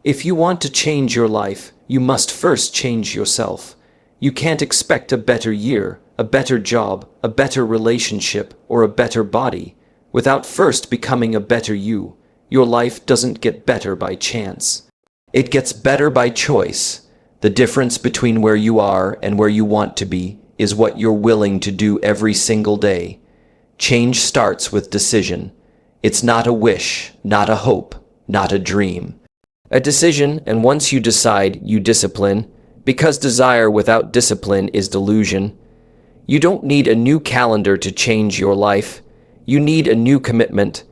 If you want to change your life, you must first change yourself. You can't expect a better year, a better job, a better relationship, or a better body without first becoming a better you. Your life doesn't get better by chance. It gets better by choice. The difference between where you are and where you want to be is what you're willing to do every single day. Change starts with decision. It's not a wish, not a hope, not a dream. A decision, and once you decide, you discipline, because desire without discipline is delusion. You don't need a new calendar to change your life. You need a new commitment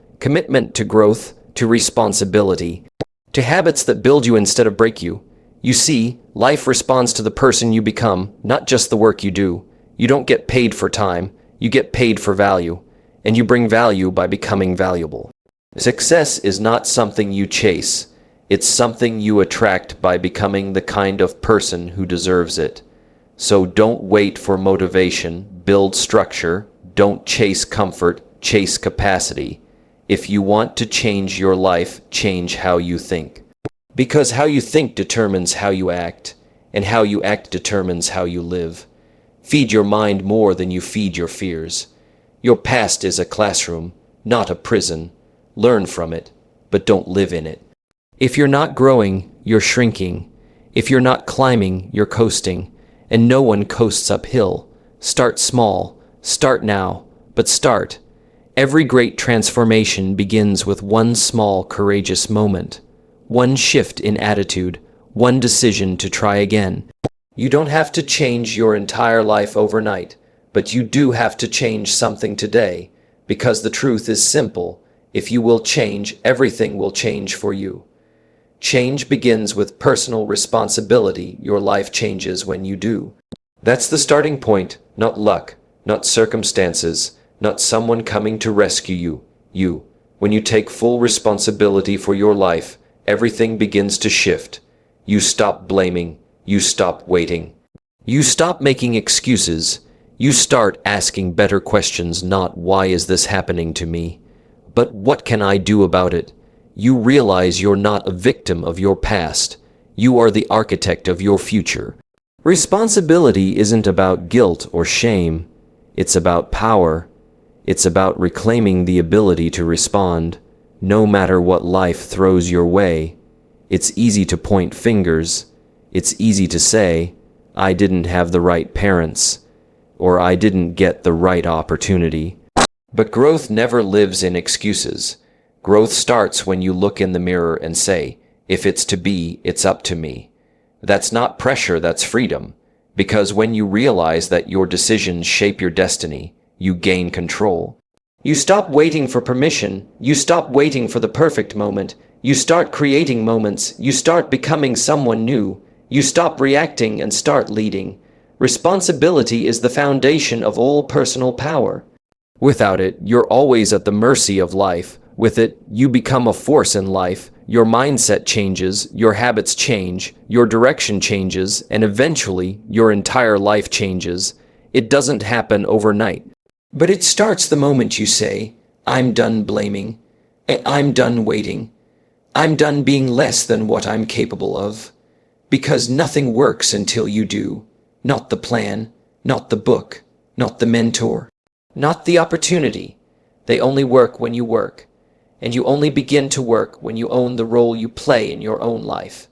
to growth, to responsibility, to habits that build you instead of break you. You see, life responds to the person you become, not just the work you do. You don't get paid for time, you get paid for value, and you bring value by becoming valuable. Success is not something you chase. It's something you attract by becoming the kind of person who deserves it. So don't wait for motivation, build structure, don't chase comfort, chase capacity. If you want to change your life, change how you think. Because how you think determines how you act, and how you act determines how you live. Feed your mind more than you feed your fears. Your past is a classroom, not a prison. Learn from it, but don't live in it. If you're not growing, you're shrinking. If you're not climbing, you're coasting. And no one coasts uphill. Start small. Start now. But start. Every great transformation begins with one small, courageous moment. One shift in attitude. One decision to try again. You don't have to change your entire life overnight, but you do have to change something today, because the truth is simple. If you will change, everything will change for you. Change begins with personal responsibility. Your life changes when you do. That's the starting point, not luck, not circumstances, not someone coming to rescue you. You. When you take full responsibility for your life, everything begins to shift. You stop blaming. You stop waiting. You stop making excuses. You start asking better questions, not why is this happening to me, but what can I do about it? You realize you're not a victim of your past. You are the architect of your future. Responsibility isn't about guilt or shame. It's about power. It's about reclaiming the ability to respond, no matter what life throws your way. It's easy to point fingers. It's easy to say, I didn't have the right parents, or I didn't get the right opportunity. But growth never lives in excuses. Growth starts when you look in the mirror and say, if it's to be, it's up to me. That's not pressure, that's freedom. Because when you realize that your decisions shape your destiny, you gain control. You stop waiting for permission. You stop waiting for the perfect moment. You start creating moments. You start becoming someone new. You stop reacting and start leading. Responsibility is the foundation of all personal power. Without it, you're always at the mercy of life. With it, you become a force in life. Your mindset changes, your habits change, your direction changes, and eventually, your entire life changes. It doesn't happen overnight. But it starts the moment you say, I'm done blaming. I'm done waiting. I'm done being less than what I'm capable of. Because nothing works until you do. Not the plan, not the book, not the mentor, not the opportunity. They only work when you work. And you only begin to work when you own the role you play in your own life.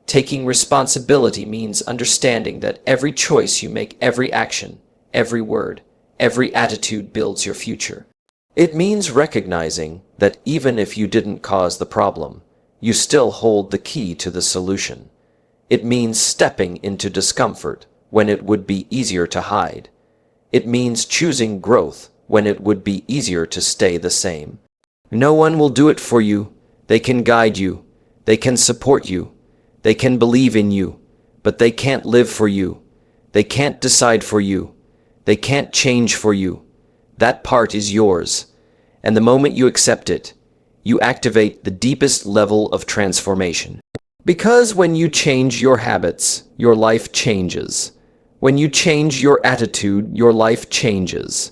Taking responsibility means understanding that every choice you make, every action, every word, every attitude builds your future. It means recognizing that even if you didn't cause the problem, you still hold the key to the solution. It means stepping into discomfort when it would be easier to hide. It means choosing growth when it would be easier to stay the same. No one will do it for you. They can guide you. They can support you. They can believe in you. But they can't live for you. They can't decide for you. They can't change for you. That part is yours. And the moment you accept it, you activate the deepest level of transformation. Because when you change your habits, your life changes. When you change your attitude, your life changes.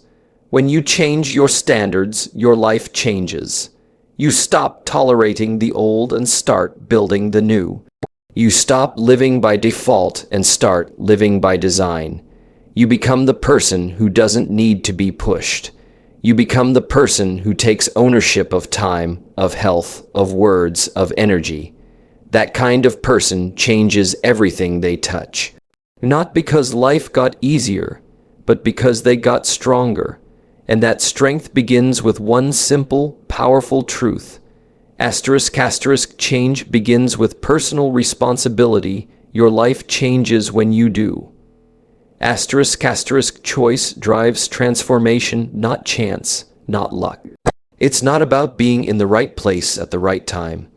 When you change your standards, your life changes. You stop tolerating the old and start building the new. You stop living by default and start living by design. You become the person who doesn't need to be pushed. You become the person who takes ownership of time, of health, of words, of energy. That kind of person changes everything they touch. Not because life got easier, but because they got stronger. And that strength begins with one simple, powerful truth. Change begins with personal responsibility. Your life changes when you do. Choice drives transformation, not chance, not luck. It's not about being in the right place at the right time.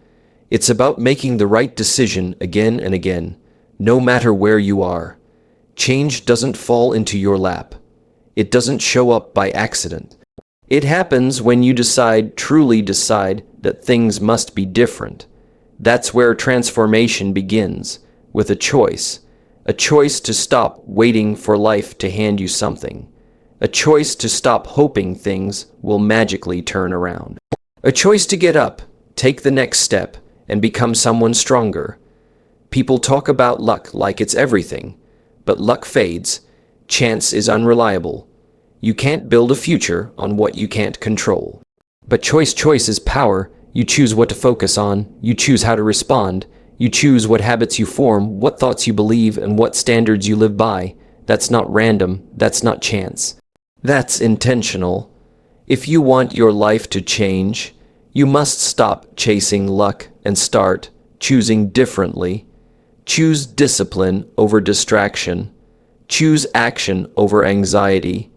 It's about making the right decision again and again, no matter where you are. Change doesn't fall into your lap. It doesn't show up by accident. It happens when you truly decide, that things must be different. That's where transformation begins, with a choice. A choice to stop waiting for life to hand you something. A choice to stop hoping things will magically turn around. A choice to get up, take the next step, and become someone stronger. People talk about luck like it's everything, but luck fades. Chance is unreliable. You can't build a future on what you can't control. But choice is power. You choose what to focus on. You choose how to respond. You choose what habits you form, what thoughts you believe, and what standards you live by. That's not random. That's not chance. That's intentional. If you want your life to change, you must stop chasing luck and start choosing differently. Choose discipline over distraction. Choose action over anxiety.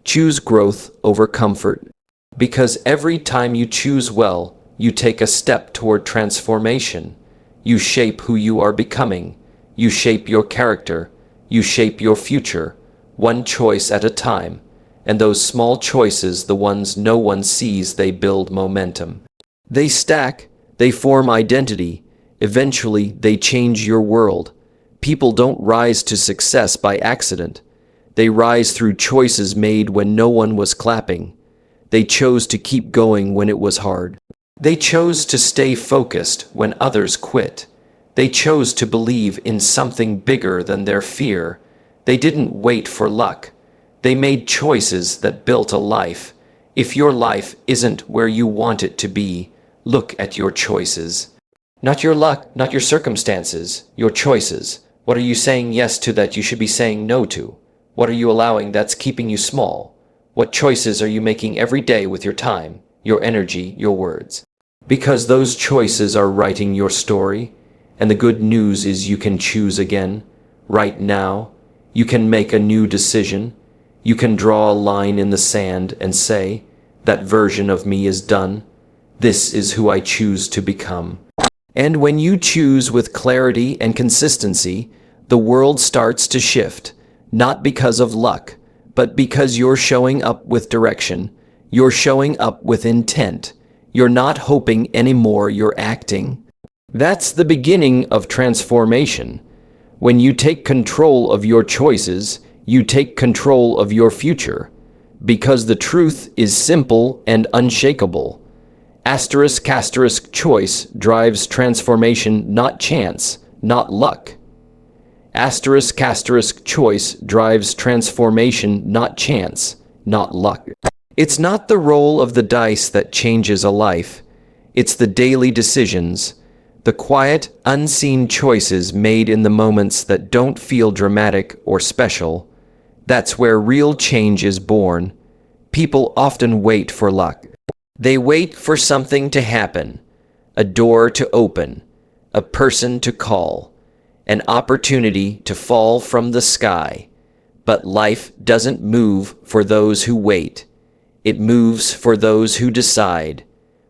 Choose growth over comfort. Because every time you choose well, you take a step toward transformation. You shape who you are becoming. You shape your character. You shape your future, one choice at a time. And those small choices, the ones no one sees, they build momentum. They stack, they form identity. Eventually, they change your world. People don't rise to success by accident. They rise through choices made when no one was clapping. They chose to keep going when it was hard. They chose to stay focused when others quit. They chose to believe in something bigger than their fear. They didn't wait for luck. They made choices that built a life. If your life isn't where you want it to be, look at your choices. Not your luck, not your circumstances, your choices. What are you saying yes to that you should be saying no to? What are you allowing that's keeping you small? What choices are you making every day with your time, your energy, your words? Because those choices are writing your story, and the good news is you can choose again, right now. You can make a new decision. You can draw a line in the sand and say, that version of me is done. This is who I choose to become. And when you choose with clarity and consistency, the world starts to shift, not because of luck, but because you're showing up with direction. You're showing up with intent. You're not hoping anymore, you're acting. That's the beginning of transformation. When you take control of your choices, you take control of your future. Because the truth is simple and unshakable. Choice drives transformation, not chance, not luck. Choice drives transformation, not chance, not luck. It's not the roll of the dice that changes a life. It's the daily decisions, the quiet, unseen choices made in the moments that don't feel dramatic or special. That's where real change is born. People often wait for luck. They wait for something to happen, a door to open, a person to call, an opportunity to fall from the sky. But life doesn't move for those who wait. It moves for those who decide.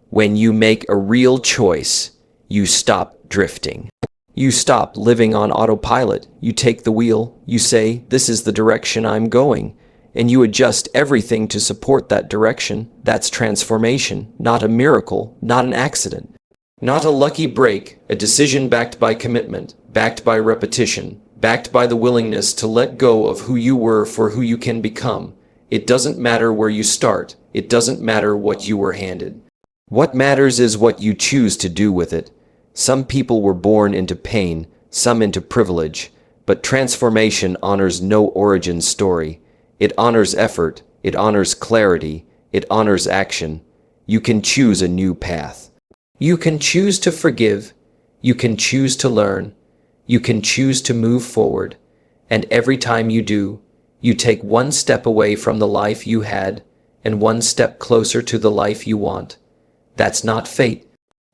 When you make a real choice, you stop drifting. You stop living on autopilot. You take the wheel. You say, this is the direction I'm going. And you adjust everything to support that direction. That's transformation, not a miracle, not an accident. Not a lucky break, a decision backed by commitment, backed by repetition, backed by the willingness to let go of who you were for who you can become. It doesn't matter where you start. It doesn't matter what you were handed. What matters is what you choose to do with it. Some people were born into pain, some into privilege, but transformation honors no origin story. It honors effort, it honors clarity, it honors action. You can choose a new path. You can choose to forgive, you can choose to learn, you can choose to move forward, and every time you do, you take one step away from the life you had and one step closer to the life you want. That's not fate.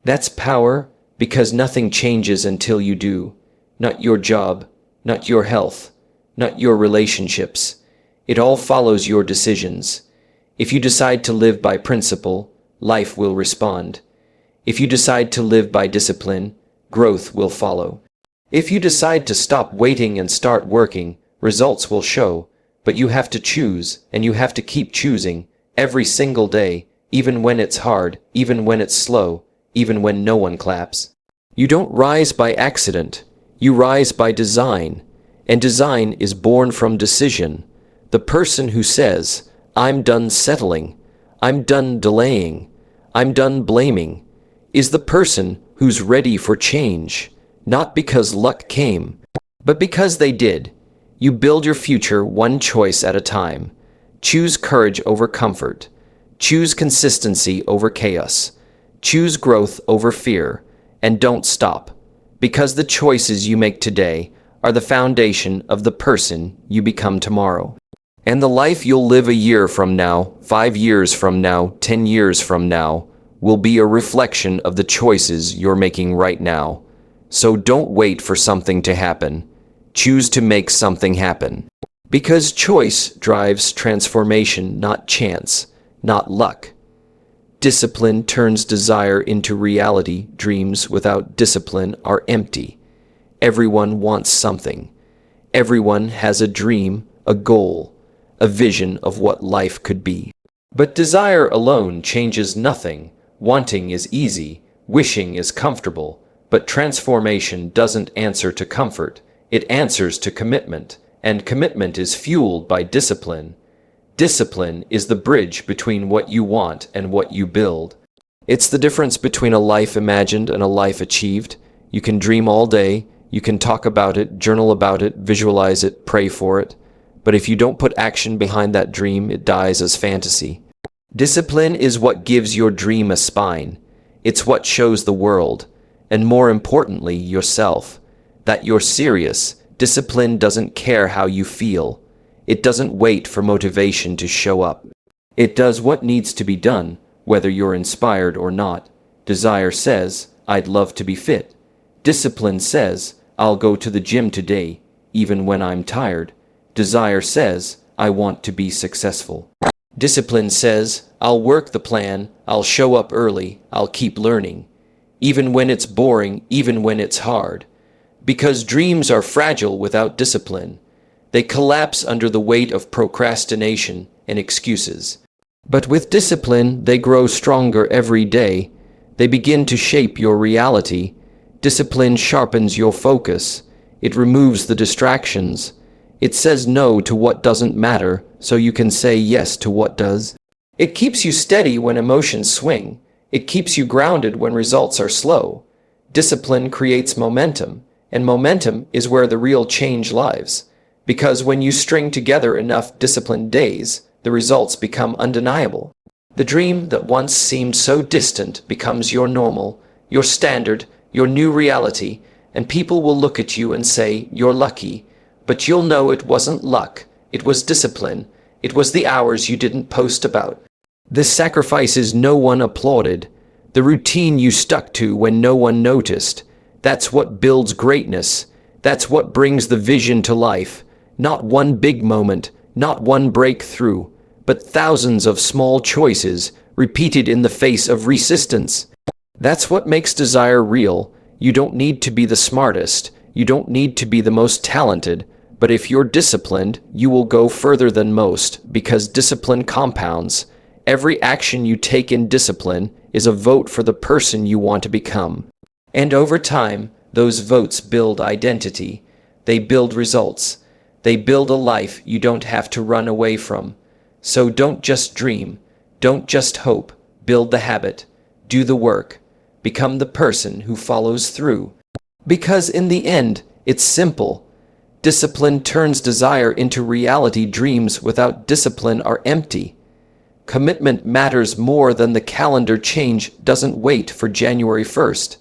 That's power, because nothing changes until you do. Not your job, not your health, not your relationships. It all follows your decisions. If you decide to live by principle, life will respond. If you decide to live by discipline, growth will follow. If you decide to stop waiting and start working, results will show. But you have to choose, and you have to keep choosing, every single day, even when it's hard, even when it's slow, even when no one claps. You don't rise by accident, you rise by design, and design is born from decision. The person who says, "I'm done settling, I'm done delaying, I'm done blaming," is the person who's ready for change, not because luck came, but because they did. You build your future one choice at a time. Choose courage over comfort. Choose consistency over chaos. Choose growth over fear. And don't stop, because the choices you make today are the foundation of the person you become tomorrow. And the life you'll live a year from now, 5 years from now, 10 years from now, will be a reflection of the choices you're making right now. So don't wait for something to happen. Choose to make something happen. Because choice drives transformation, not chance, not luck. Discipline turns desire into reality. Dreams without discipline are empty. Everyone wants something. Everyone has a dream, a goal, a vision of what life could be. But desire alone changes nothing. Wanting is easy, wishing is comfortable, but transformation doesn't answer to comfort. It answers to commitment, and commitment is fueled by discipline. Discipline is the bridge between what you want and what you build. It's the difference between a life imagined and a life achieved. You can dream all day, you can talk about it, journal about it, visualize it, pray for it. But if you don't put action behind that dream, it dies as fantasy. Discipline is what gives your dream a spine. It's what shows the world, and more importantly, yourself, that you're serious. Discipline doesn't care how you feel. It doesn't wait for motivation to show up. It does what needs to be done, whether you're inspired or not. Desire says, "I'd love to be fit." Discipline says, "I'll go to the gym today, even when I'm tired." Desire says, "I want to be successful." Discipline says, "I'll work the plan, I'll show up early, I'll keep learning, even when it's boring, even when it's hard." Because dreams are fragile without discipline. They collapse under the weight of procrastination and excuses. But with discipline, they grow stronger every day. They begin to shape your reality. Discipline sharpens your focus. It removes the distractions. It says no to what doesn't matter, so you can say yes to what does. It keeps you steady when emotions swing. It keeps you grounded when results are slow. Discipline creates momentum, and momentum is where the real change lies. Because when you string together enough disciplined days, the results become undeniable. The dream that once seemed so distant becomes your normal, your standard, your new reality, and people will look at you and say, "You're lucky." But you'll know it wasn't luck, it was discipline. It was the hours you didn't post about, the sacrifices no one applauded, the routine you stuck to when no one noticed. That's what builds greatness. That's what brings the vision to life. Not one big moment, not one breakthrough, but thousands of small choices repeated in the face of resistance. That's what makes desire real. You don't need to be the smartest. You don't need to be the most talented. But if you're disciplined, you will go further than most, because discipline compounds. Every action you take in discipline is a vote for the person you want to become. And over time, those votes build identity. They build results. They build a life you don't have to run away from. So don't just dream. Don't just hope. Build the habit. Do the work. Become the person who follows through. Because in the end, it's simple. Discipline turns desire into reality. Dreams without discipline are empty. Commitment matters more than the calendar. Change doesn't wait for January 1st.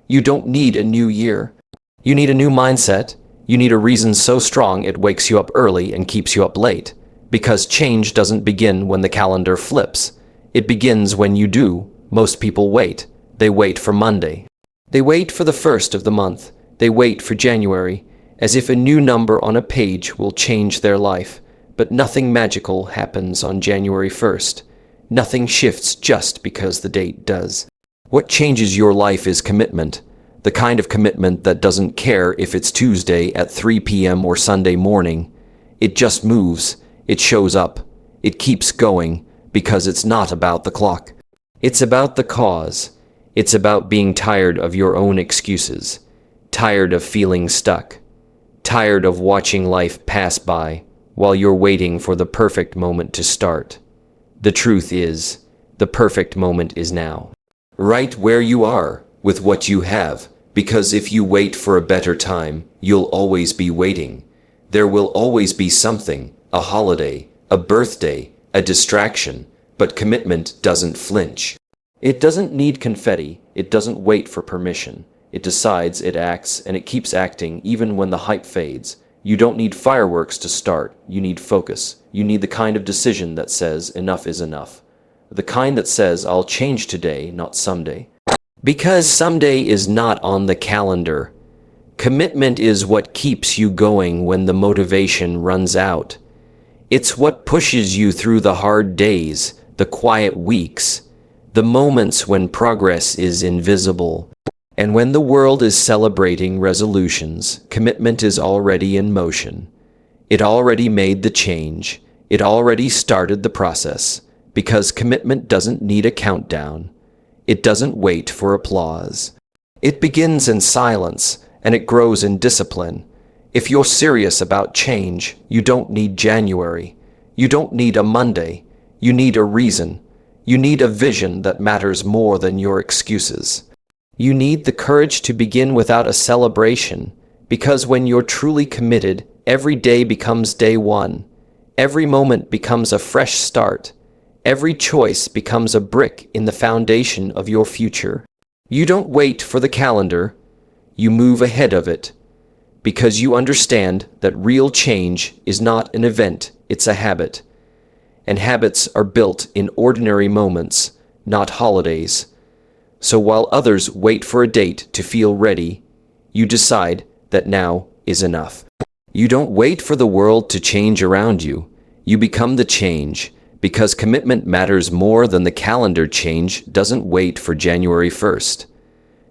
You don't need a new year. You need a new mindset. You need a reason so strong it wakes you up early and keeps you up late. Because change doesn't begin when the calendar flips. It begins when you do. Most people wait. They wait for Monday. They wait for the first of the month. They wait for January, as if a new number on a page will change their life. But nothing magical happens on January 1st. Nothing shifts just because the date does. What changes your life is commitment. The kind of commitment that doesn't care if it's Tuesday at 3 p.m. or Sunday morning. It just moves. It shows up. It keeps going because it's not about the clock. It's about the cause. It's about being tired of your own excuses. Tired of feeling stuck. Tired of watching life pass by while you're waiting for the perfect moment to start. The truth is, the perfect moment is now. Right where you are, with what you have, because if you wait for a better time, you'll always be waiting. There will always be something, a holiday, a birthday, a distraction, but commitment doesn't flinch. It doesn't need confetti, it doesn't wait for permission. It decides, it acts, and it keeps acting even when the hype fades. You don't need fireworks to start, you need focus. You need the kind of decision that says enough is enough. The kind that says I'll change today, not someday. Because someday is not on the calendar. Commitment is what keeps you going when the motivation runs out. It's what pushes you through the hard days, the quiet weeks, the moments when progress is invisible. And when the world is celebrating resolutions, commitment is already in motion. It already made the change. It already started the process. Because commitment doesn't need a countdown. It doesn't wait for applause. It begins in silence, and it grows in discipline. If you're serious about change, you don't need January. You don't need a Monday. You need a reason. You need a vision that matters more than your excuses. You need the courage to begin without a celebration, because when you're truly committed, every day becomes day one. Every moment becomes a fresh start. Every choice becomes a brick in the foundation of your future. You don't wait for the calendar. You move ahead of it, because you understand that real change is not an event, it's a habit. And habits are built in ordinary moments, not holidays. So while others wait for a date to feel ready, you decide that now is enough. You don't wait for the world to change around you. You become the change, because commitment matters more than the calendar. Change doesn't wait for January 1st.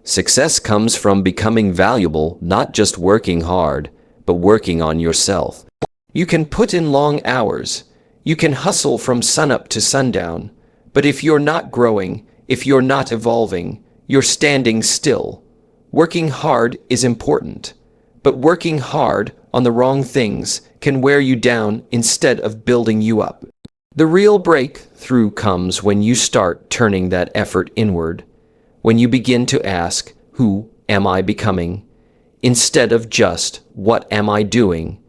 Success comes from becoming valuable, not just working hard, but working on yourself. You can put in long hours. You can hustle from sunup to sundown. But if you're not growing, if you're not evolving, you're standing still. Working hard is important, but working hard on the wrong things can wear you down instead of building you up. The real breakthrough comes when you start turning that effort inward, when you begin to ask, who am I becoming, instead of just, what am I doing?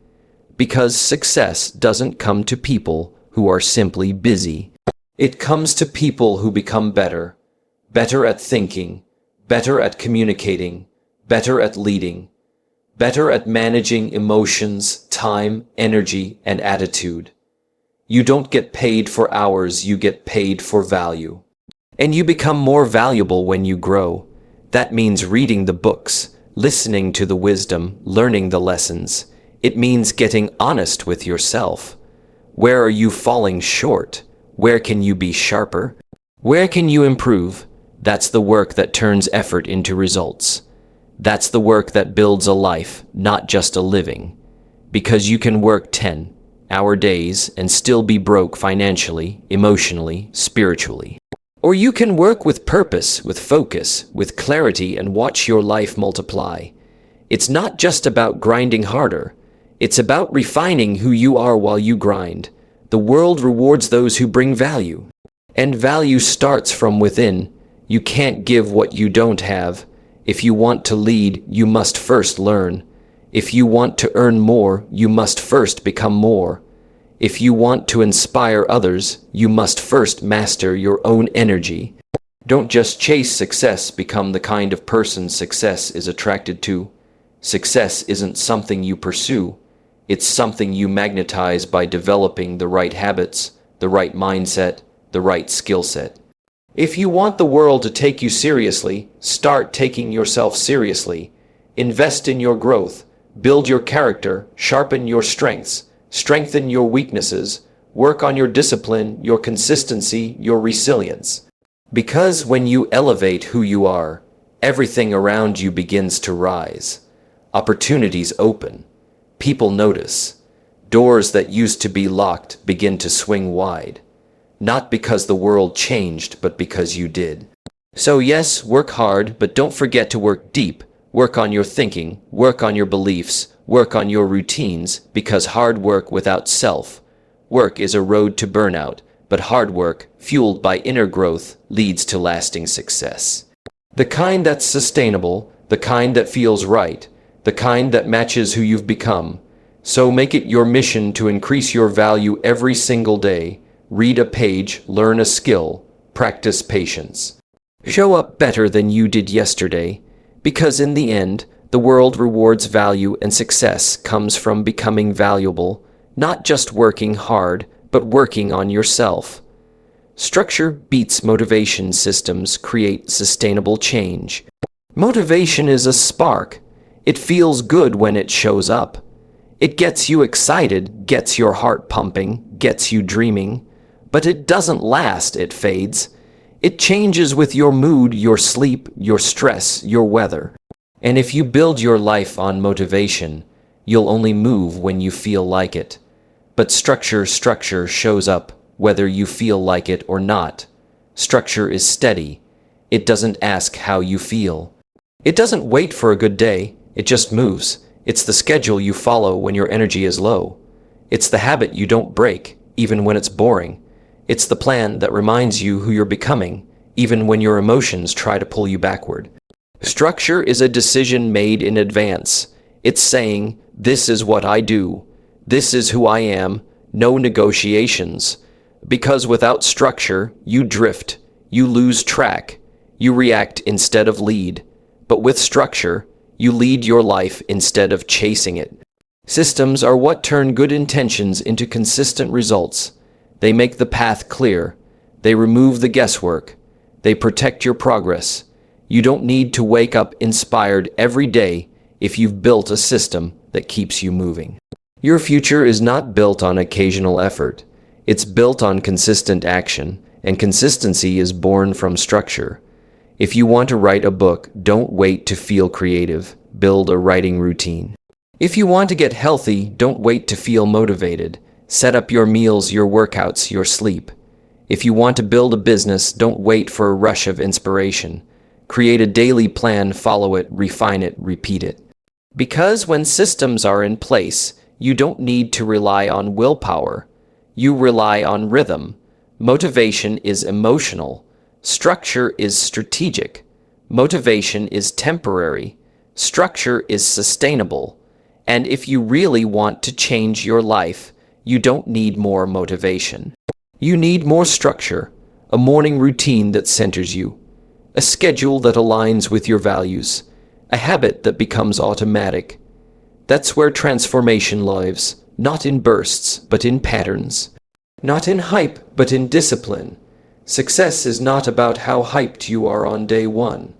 Because success doesn't come to people who are simply busy. It comes to people who become better, better at thinking, better at communicating, better at leading, better at managing emotions, time, energy, and attitude. You don't get paid for hours, you get paid for value. And you become more valuable when you grow. That means reading the books, listening to the wisdom, learning the lessons. It means getting honest with yourself. Where are you falling short? Where can you be sharper? Where can you improve? That's the work that turns effort into results. That's the work that builds a life, not just a living. Because you can work 10-hour days and still be broke financially, emotionally, spiritually. Or you can work with purpose, with focus, with clarity, and watch your life multiply. It's not just about grinding harder. It's about refining who you are while you grind. The world rewards those who bring value. And value starts from within. You can't give what you don't have. If you want to lead, you must first learn. If you want to earn more, you must first become more. If you want to inspire others, you must first master your own energy. Don't just chase success, become the kind of person success is attracted to. Success isn't something you pursue. It's something you magnetize by developing the right habits, the right mindset, the right skill set. If you want the world to take you seriously, start taking yourself seriously. Invest in your growth, build your character, sharpen your strengths, strengthen your weaknesses, work on your discipline, your consistency, your resilience. Because when you elevate who you are, everything around you begins to rise. Opportunities open. People notice. Doors that used to be locked begin to swing wide. Not because the world changed, but because you did. So yes, work hard, but don't forget to work deep. Work on your thinking, work on your beliefs, work on your routines, because hard work without self-work is a road to burnout, but hard work, fueled by inner growth, leads to lasting success. The kind that's sustainable, the kind that feels right, the kind that matches who you've become. So make it your mission to increase your value every single day. Read a page, learn a skill, practice patience. Show up better than you did yesterday, because in the end, the world rewards value, and success comes from becoming valuable, not just working hard, but working on yourself. Structure beats motivation. Systems create sustainable change. Motivation is a spark. It feels good when it shows up. It gets you excited, gets your heart pumping, gets you dreaming. But it doesn't last, it fades. It changes with your mood, your sleep, your stress, your weather. And if you build your life on motivation, you'll only move when you feel like it. But structure shows up whether you feel like it or not. Structure is steady. It doesn't ask how you feel. It doesn't wait for a good day. It just moves. It's the schedule you follow when your energy is low. It's the habit you don't break, even when it's boring. It's the plan that reminds you who you're becoming, even when your emotions try to pull you backward. Structure is a decision made in advance. It's saying, this is what I do. This is who I am. No negotiations. Because without structure, you drift. You lose track. You react instead of lead. But with structure, you lead your life instead of chasing it. Systems are what turn good intentions into consistent results. They make the path clear. They remove the guesswork. They protect your progress. You don't need to wake up inspired every day if you've built a system that keeps you moving. Your future is not built on occasional effort. It's built on consistent action, and consistency is born from structure. If you want to write a book, don't wait to feel creative. Build a writing routine. If you want to get healthy, don't wait to feel motivated. Set up your meals, your workouts, your sleep. If you want to build a business, don't wait for a rush of inspiration. Create a daily plan, follow it, refine it, repeat it. Because when systems are in place, you don't need to rely on willpower. You rely on rhythm. Motivation is emotional. Structure is strategic. Motivation is temporary. Structure is sustainable. And if you really want to change your life, you don't need more motivation. You need more structure, a morning routine that centers you, a schedule that aligns with your values, a habit that becomes automatic. That's where transformation lives, not in bursts, but in patterns. Not in hype, but in discipline. Success is not about how hyped you are on day 1.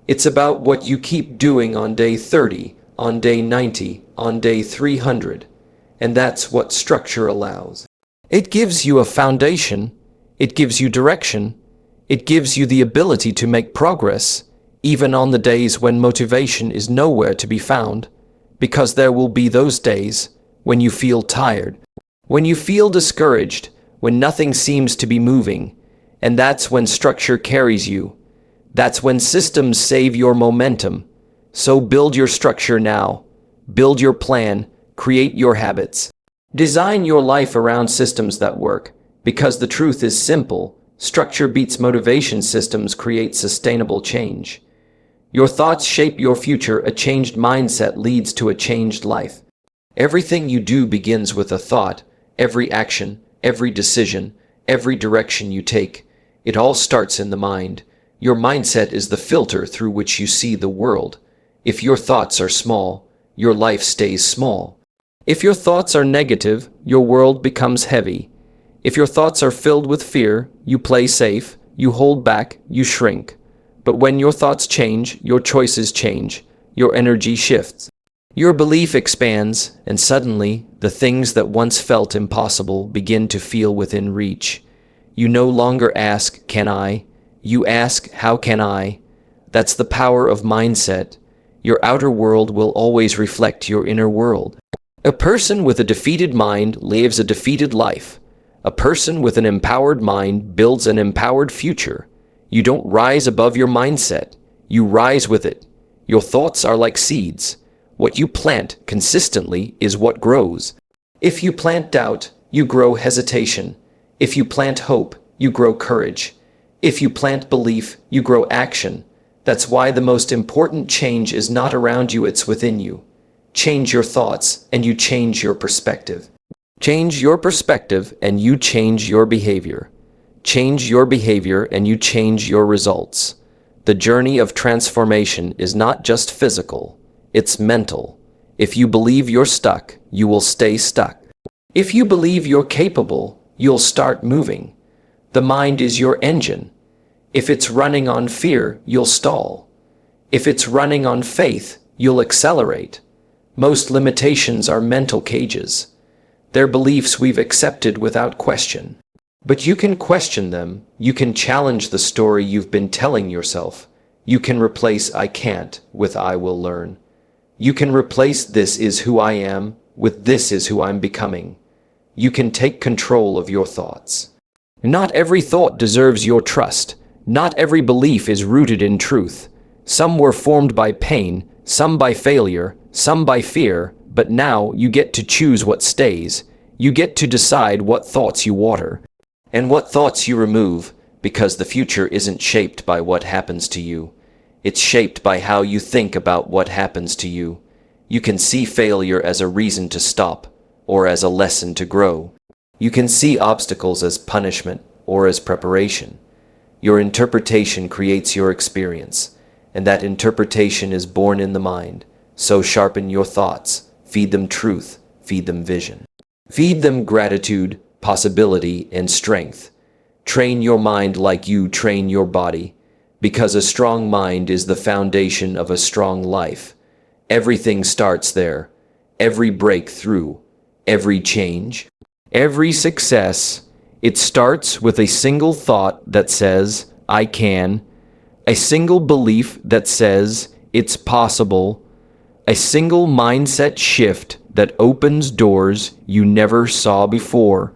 It's about what you keep doing on day 30, on day 90, on day 300. And that's what structure allows. It gives you a foundation. It gives you direction. It gives you the ability to make progress, even on the days when motivation is nowhere to be found. Because there will be those days when you feel tired, when you feel discouraged, when nothing seems to be moving. And that's when structure carries you. That's when systems save your momentum. So build your structure now. Build your plan. Create your habits. Design your life around systems that work, because the truth is simple. Structure beats motivation, systems create sustainable change. Your thoughts shape your future. A changed mindset leads to a changed life. Everything you do begins with a thought. Every action, every decision, every direction you take, it all starts in the mind. Your mindset is the filter through which you see the world. If your thoughts are small, your life stays small. If your thoughts are negative, your world becomes heavy. If your thoughts are filled with fear, you play safe, you hold back, you shrink. But when your thoughts change, your choices change, your energy shifts. Your belief expands, and suddenly, the things that once felt impossible begin to feel within reach. You no longer ask, "Can I?" You ask, "How can I?" That's the power of mindset. Your outer world will always reflect your inner world. A person with a defeated mind lives a defeated life. A person with an empowered mind builds an empowered future. You don't rise above your mindset. You rise with it. Your thoughts are like seeds. What you plant consistently is what grows. If you plant doubt, you grow hesitation. If you plant hope, you grow courage. If you plant belief, you grow action. That's why the most important change is not around you, it's within you. Change your thoughts, and you change your perspective. Change your perspective, and you change your behavior. Change your behavior, and you change your results. The journey of transformation is not just physical, it's mental. If you believe you're stuck, you will stay stuck. If you believe you're capable, you'll start moving. The mind is your engine. If it's running on fear, you'll stall. If it's running on faith, you'll accelerate. Most limitations are mental cages. They're beliefs we've accepted without question. But you can question them. You can challenge the story you've been telling yourself. You can replace "I can't" with "I will learn." You can replace "this is who I am" with "this is who I'm becoming." You can take control of your thoughts. Not every thought deserves your trust. Not every belief is rooted in truth. Some were formed by pain, some by failure, some by fear, but now you get to choose what stays. You get to decide what thoughts you water and what thoughts you remove, because the future isn't shaped by what happens to you. It's shaped by how you think about what happens to you. You can see failure as a reason to stop, or as a lesson to grow. You can see obstacles as punishment or as preparation. Your interpretation creates your experience, and that interpretation is born in the mind. So sharpen your thoughts, feed them truth, feed them vision. Feed them gratitude, possibility, and strength. Train your mind like you train your body, because a strong mind is the foundation of a strong life. Everything starts there. Every breakthrough, every change, every success, it starts with a single thought that says, "I can," a single belief that says, "It's possible," a single mindset shift that opens doors you never saw before.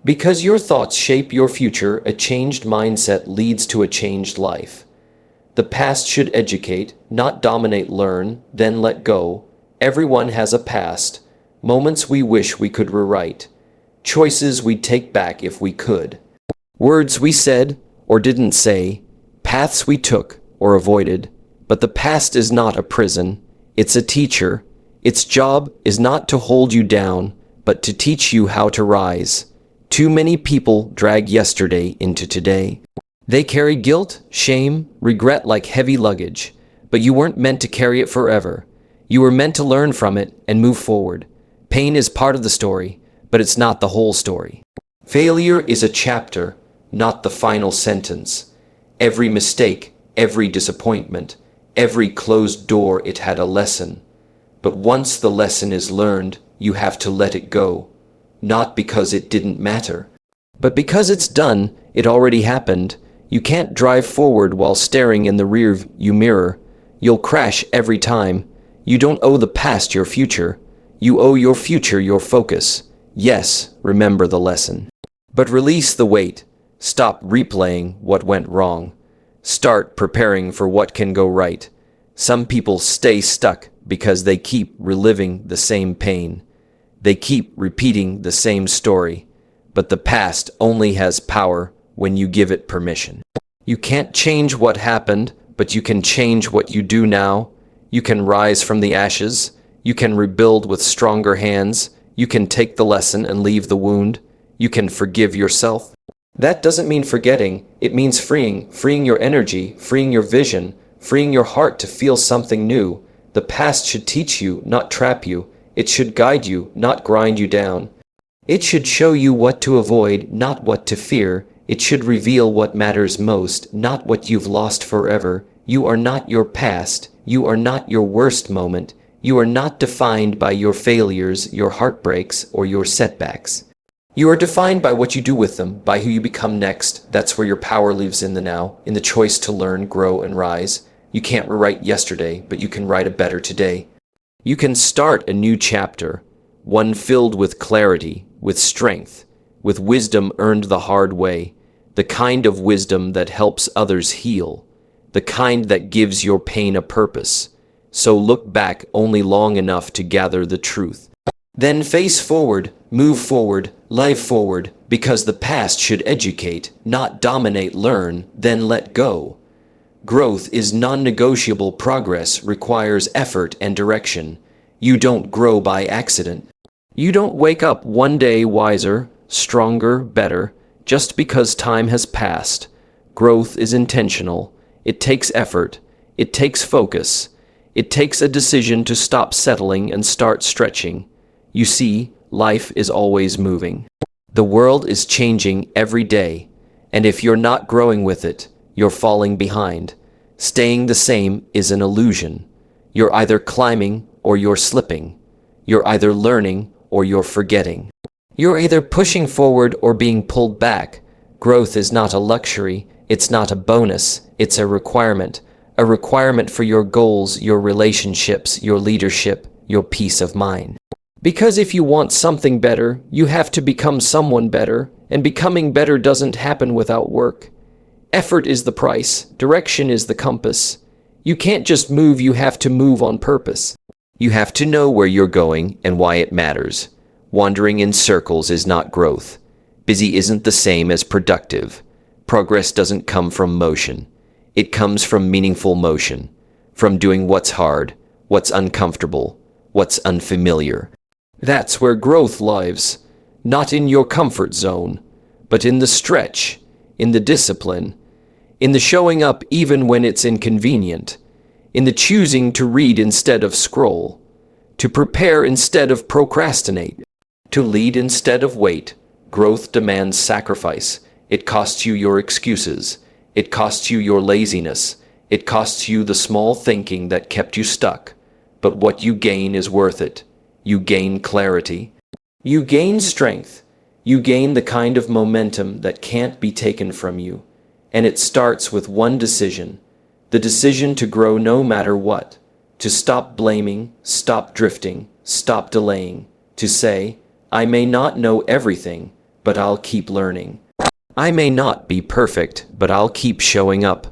Because your thoughts shape your future, a changed mindset leads to a changed life. The past should educate, not dominate. Learn, then let go. Everyone has a past. Moments we wish we could rewrite. Choices we'd take back if we could. Words we said or didn't say. Paths we took or avoided. But the past is not a prison. It's a teacher. Its job is not to hold you down, but to teach you how to rise. Too many people drag yesterday into today. They carry guilt, shame, regret like heavy luggage, but you weren't meant to carry it forever. You were meant to learn from it and move forward. Pain is part of the story, but it's not the whole story. Failure is a chapter, not the final sentence. Every mistake, every disappointment, every closed door, it had a lesson. But once the lesson is learned, you have to let it go. Not because it didn't matter, but because it's done. It already happened. You can't drive forward while staring in the rear-view mirror. You'll crash every time. You don't owe the past your future. You owe your future your focus. Yes, remember the lesson. But release the weight. Stop replaying what went wrong. Start preparing for what can go right. Some people stay stuck because they keep reliving the same pain. They keep repeating the same story. But the past only has power when you give it permission. You can't change what happened, but you can change what you do now. You can rise from the ashes. You can rebuild with stronger hands. You can take the lesson and leave the wound. You can forgive yourself. That doesn't mean forgetting. It means freeing your energy, freeing your vision, freeing your heart to feel something new. The past should teach you, not trap you. It should guide you, not grind you down. It should show you what to avoid, not what to fear. It should reveal what matters most, not what you've lost forever. You are not your past. You are not your worst moment. You are not defined by your failures, your heartbreaks, or your setbacks. You are defined by what you do with them, by who you become next. That's where your power lives, in the now, in the choice to learn, grow, and rise. You can't rewrite yesterday, but you can write a better today. You can start a new chapter, one filled with clarity, with strength, with wisdom earned the hard way, the kind of wisdom that helps others heal, the kind that gives your pain a purpose. So look back only long enough to gather the truth. Then face forward, move forward, live forward, because the past should educate, not dominate. Learn, then let go. Growth is non-negotiable. Progress requires effort and direction. You don't grow by accident. You don't wake up one day wiser, stronger, better, just because time has passed. Growth is intentional. It takes effort. It takes focus. It takes a decision to stop settling and start stretching. You see, life is always moving. The world is changing every day, and if you're not growing with it, you're falling behind. Staying the same is an illusion. You're either climbing or you're slipping. You're either learning or you're forgetting. You're either pushing forward or being pulled back. Growth is not a luxury. It's not a bonus. It's a requirement for your goals, your relationships, your leadership, your peace of mind. Because if you want something better, you have to become someone better, and becoming better doesn't happen without work. Effort is the price, direction is the compass. You can't just move, you have to move on purpose. You have to know where you're going and why it matters. Wandering in circles is not growth. Busy isn't the same as productive. Progress doesn't come from motion. It comes from meaningful motion, from doing what's hard, what's uncomfortable, what's unfamiliar. That's where growth lives, not in your comfort zone, but in the stretch, in the discipline, in the showing up even when it's inconvenient, in the choosing to read instead of scroll, to prepare instead of procrastinate, to lead instead of wait. Growth demands sacrifice. It costs you your excuses. It costs you your laziness. It costs you the small thinking that kept you stuck. But what you gain is worth it. You gain clarity. You gain strength. You gain the kind of momentum that can't be taken from you. And it starts with one decision. The decision to grow no matter what. To stop blaming, stop drifting, stop delaying. To say, I may not know everything, but I'll keep learning. I may not be perfect, but I'll keep showing up.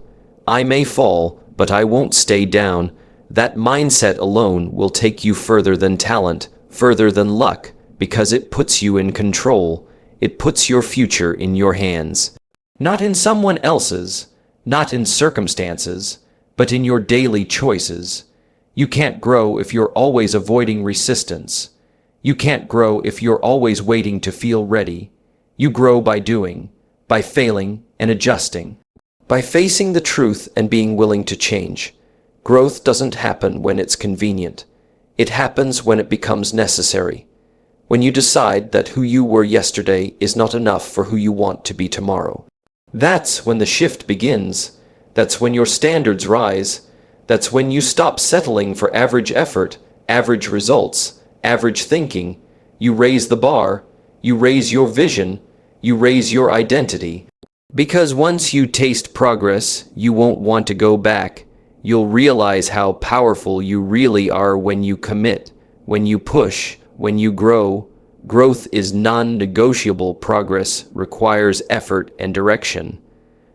I may fall, but I won't stay down. That mindset alone will take you further than talent, further than luck, because it puts you in control. It puts your future in your hands. Not in someone else's, not in circumstances, but in your daily choices. You can't grow if you're always avoiding resistance. You can't grow if you're always waiting to feel ready. You grow by doing, by failing and adjusting, by facing the truth and being willing to change. Growth doesn't happen when it's convenient. It happens when it becomes necessary. When you decide that who you were yesterday is not enough for who you want to be tomorrow. That's when the shift begins. That's when your standards rise. That's when you stop settling for average effort, average results, average thinking. You raise the bar. You raise your vision. You raise your identity. Because once you taste progress, you won't want to go back. You'll realize how powerful you really are when you commit, when you push, when you grow. Growth is non-negotiable. Progress requires effort and direction.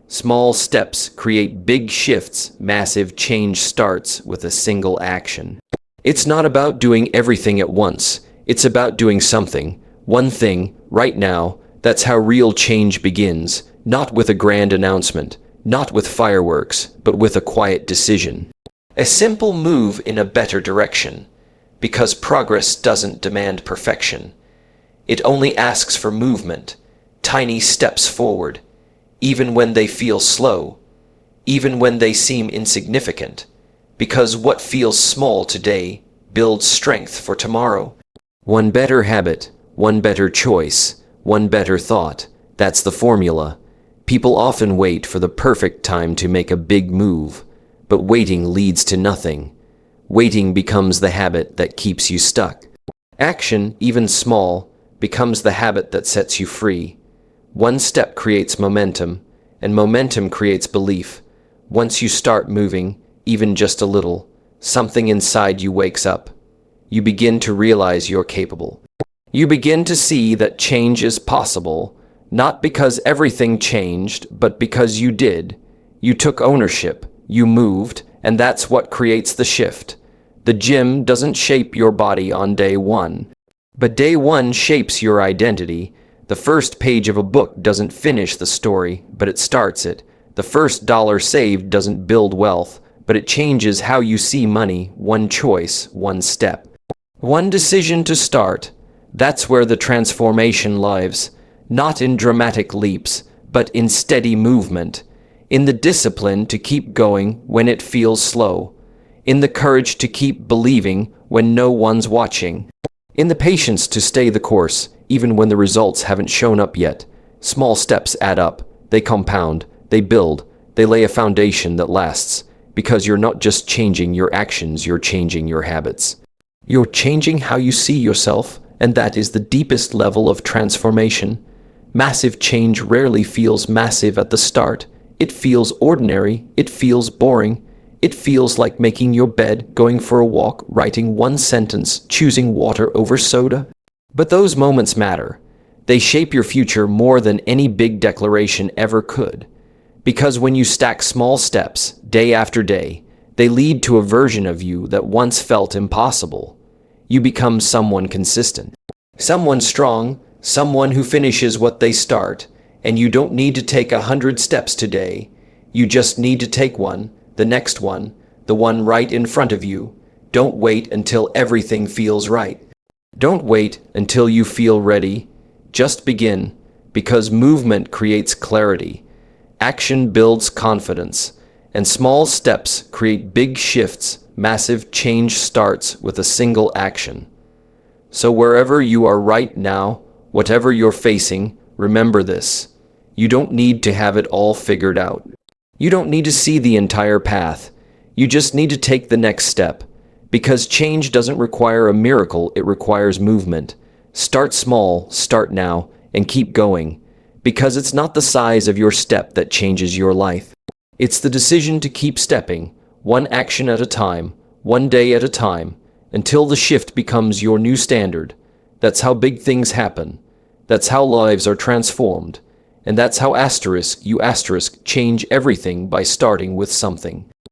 Small steps create big shifts. Massive change starts with a single action. It's not about doing everything at once. It's about doing something, one thing, right now. That's how real change begins. not with a grand announcement, not with fireworks, but with a quiet decision. A simple move in a better direction, because progress doesn't demand perfection. It only asks for movement, tiny steps forward, even when they feel slow, even when they seem insignificant, because what feels small today builds strength for tomorrow. One better habit, one better choice, one better thought. That's the formula. People often wait for the perfect time to make a big move, but waiting leads to nothing. Waiting becomes the habit that keeps you stuck. Action, even small, becomes the habit that sets you free. One step creates momentum, and momentum creates belief. Once you start moving, even just a little, something inside you wakes up. You begin to realize you're capable. You begin to see that change is possible, not because everything changed, but because you did. You took ownership, you moved, and that's what creates the shift. The gym doesn't shape your body on day one, but day one shapes your identity. The first page of a book doesn't finish the story, but it starts it. The first dollar saved doesn't build wealth, but it changes how you see money. One choice, one step. One decision to start. That's where the transformation lies, not in dramatic leaps, but in steady movement, in the discipline to keep going when it feels slow, in the courage to keep believing when no one's watching, in the patience to stay the course, even when the results haven't shown up yet. Small steps add up, they compound, they build, they lay a foundation that lasts, because you're not just changing your actions, you're changing your habits. You're changing how you see yourself, and that is the deepest level of transformation. Massive change rarely feels massive at the start. It feels ordinary, it feels boring. It feels like making your bed, going for a walk, writing one sentence, choosing water over soda. But those moments matter. They shape your future more than any big declaration ever could. Because when you stack small steps, day after day, they lead to a version of you that once felt impossible. You become someone consistent, someone strong, someone who finishes what they start, and you don't need to take 100 steps today. You just need to take one, the next one, the one right in front of you. Don't wait until everything feels right. Don't wait until you feel ready. Just begin, because movement creates clarity. Action builds confidence, and small steps create big shifts. Massive change starts with a single action. So wherever you are right now, whatever you're facing, remember this. You don't need to have it all figured out. You don't need to see the entire path. You just need to take the next step. Because change doesn't require a miracle, it requires movement. Start small, start now, and keep going. Because it's not the size of your step that changes your life. It's the decision to keep stepping, one action at a time, one day at a time, until the shift becomes your new standard. That's how big things happen. That's how lives are transformed. And that's how you change everything by starting with something.